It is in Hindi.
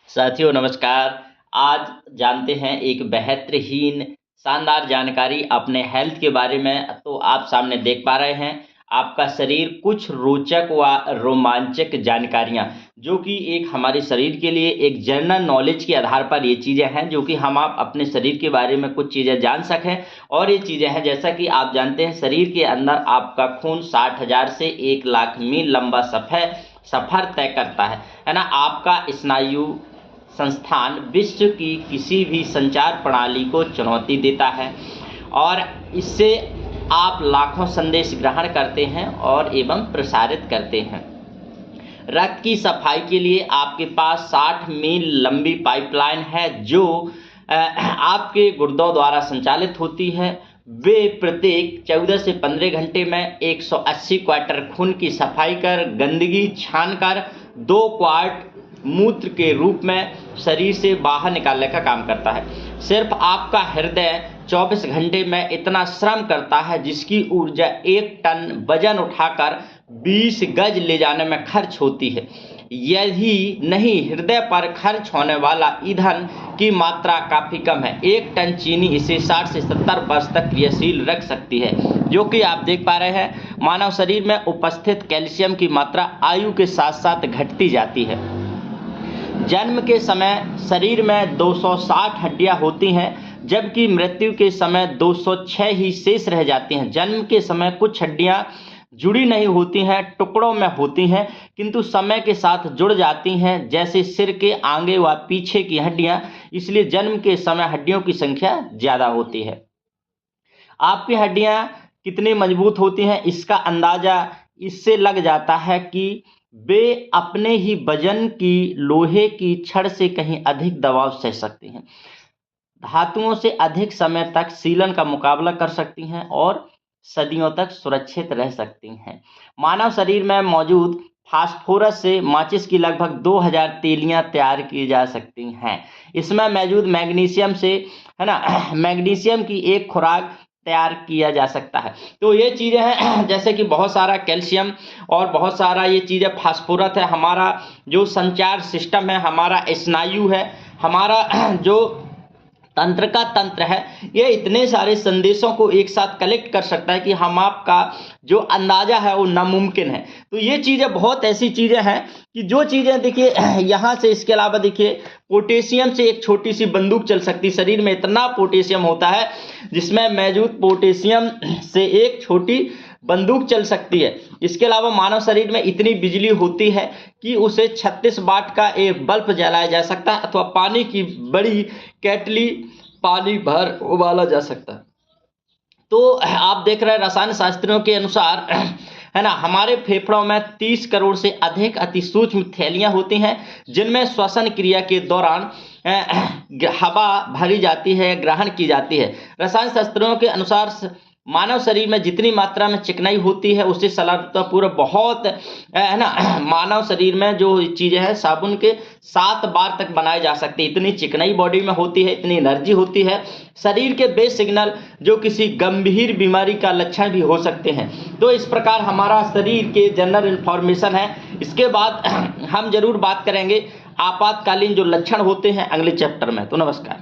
साथियों नमस्कार। आज जानते हैं एक बेहतरीन शानदार जानकारी अपने हेल्थ के बारे में। तो आप सामने देख पा रहे हैं आपका शरीर, कुछ रोचक व रोमांचक जानकारियां जो कि एक हमारे शरीर के लिए एक जनरल नॉलेज के आधार पर ये चीज़ें हैं जो कि हम आप अपने शरीर के बारे में कुछ चीज़ें जान सकें। और ये चीज़ें हैं जैसा कि आप जानते हैं शरीर के अंदर आपका खून 60,000 से 1,00,000 मील लंबा सफ़र तय करता है ना। आपका स्नायु संस्थान विश्व की किसी भी संचार प्रणाली को चुनौती देता है और इससे आप लाखों संदेश ग्रहण करते हैं और एवं प्रसारित करते हैं। रक्त की सफाई के लिए आपके पास 60 मील लंबी पाइपलाइन है जो आपके गुर्दों द्वारा संचालित होती है। वे प्रत्येक 14 से 15 घंटे में 180 क्वार्टर खून की सफाई कर गंदगी छानकर 2 क्वार्ट मूत्र के रूप में शरीर से बाहर निकालने का काम करता है। सिर्फ आपका हृदय 24 घंटे में इतना श्रम करता है जिसकी ऊर्जा 1 टन वजन उठाकर 20 गज ले जाने में खर्च होती है। यही नहीं, हृदय पर खर्च होने वाला ईंधन की मात्रा काफ़ी कम है। 1 टन चीनी इसे 60 से 70 वर्ष तक क्रियाशील रख सकती है। जो कि आप देख पा रहे हैं मानव शरीर में उपस्थित कैल्शियम की मात्रा आयु के साथ साथ घटती जाती है। जन्म के समय शरीर में 260 हड्डियां होती हैं जबकि मृत्यु के समय 206 ही शेष रह जाती हैं। जन्म के समय कुछ हड्डियां जुड़ी नहीं होती हैं, टुकड़ों में होती हैं, किंतु समय के साथ जुड़ जाती हैं जैसे सिर के आगे व पीछे की हड्डियां। इसलिए जन्म के समय हड्डियों की संख्या ज़्यादा होती है। आपकी हड्डियां कितनी मजबूत होती हैं इसका अंदाज़ा इससे लग जाता है कि वे अपने ही वजन की लोहे की छड़ से कहीं अधिक दबाव सह सकती हैं, धातुओं से अधिक समय तक सीलन का मुकाबला कर सकती हैं और सदियों तक सुरक्षित रह सकती हैं। मानव शरीर में मौजूद फास्फोरस से माचिस की लगभग 2000 तीलियां तैयार की जा सकती हैं। इसमें मौजूद मैग्नीशियम से है ना मैग्नीशियम की एक खुराक तैयार किया जा सकता है। तो ये चीज़ें हैं जैसे कि बहुत सारा कैल्शियम और बहुत सारा ये चीज़ें फास्फोरस है। हमारा जो संचार सिस्टम है, हमारा स्नायु है, हमारा जो तंत्र का तंत्र है, ये इतने सारे संदेशों को एक साथ कलेक्ट कर सकता है कि हम आपका जो अंदाज़ा है वो नामुमकिन है। तो ये चीज़ें बहुत ऐसी चीज़ें हैं कि जो चीज़ें देखिए यहाँ से, इसके अलावा देखिए पोटेशियम से एक छोटी सी बंदूक चल सकती है। शरीर में इतना पोटेशियम होता है जिसमें मौजूद पोटेशियम से एक छोटी बंदूक चल सकती है। इसके अलावा मानव शरीर में इतनी बिजली होती है कि उसे 36 वाट का एक बल्ब जलाया जा सकता है अथवा पानी की बड़ी केटली पानी भर उबाला जा सकता है। तो आप देख रहे हैं रसायन शास्त्रियों के अनुसार है ना, हमारे फेफड़ों में 30 करोड़ से अधिक अति सूक्ष्म थैलियां होती हैं जिनमें श्वसन क्रिया के दौरान हवा भरी जाती है, ग्रहण की जाती है। रसायन शास्त्रियों के अनुसार मानव शरीर में जितनी मात्रा में चिकनाई होती है उससे सलाहपूर्वक बहुत है ना मानव शरीर में जो चीज़ें हैं साबुन के 7 बार तक बनाए जा सकती है। इतनी चिकनाई बॉडी में होती है, इतनी एनर्जी होती है। शरीर के बेस सिग्नल जो किसी गंभीर बीमारी का लक्षण भी हो सकते हैं। तो इस प्रकार हमारा शरीर के जनरल इन्फॉर्मेशन है। इसके बाद हम जरूर बात करेंगे आपातकालीन जो लक्षण होते हैं अगले चैप्टर में। तो नमस्कार।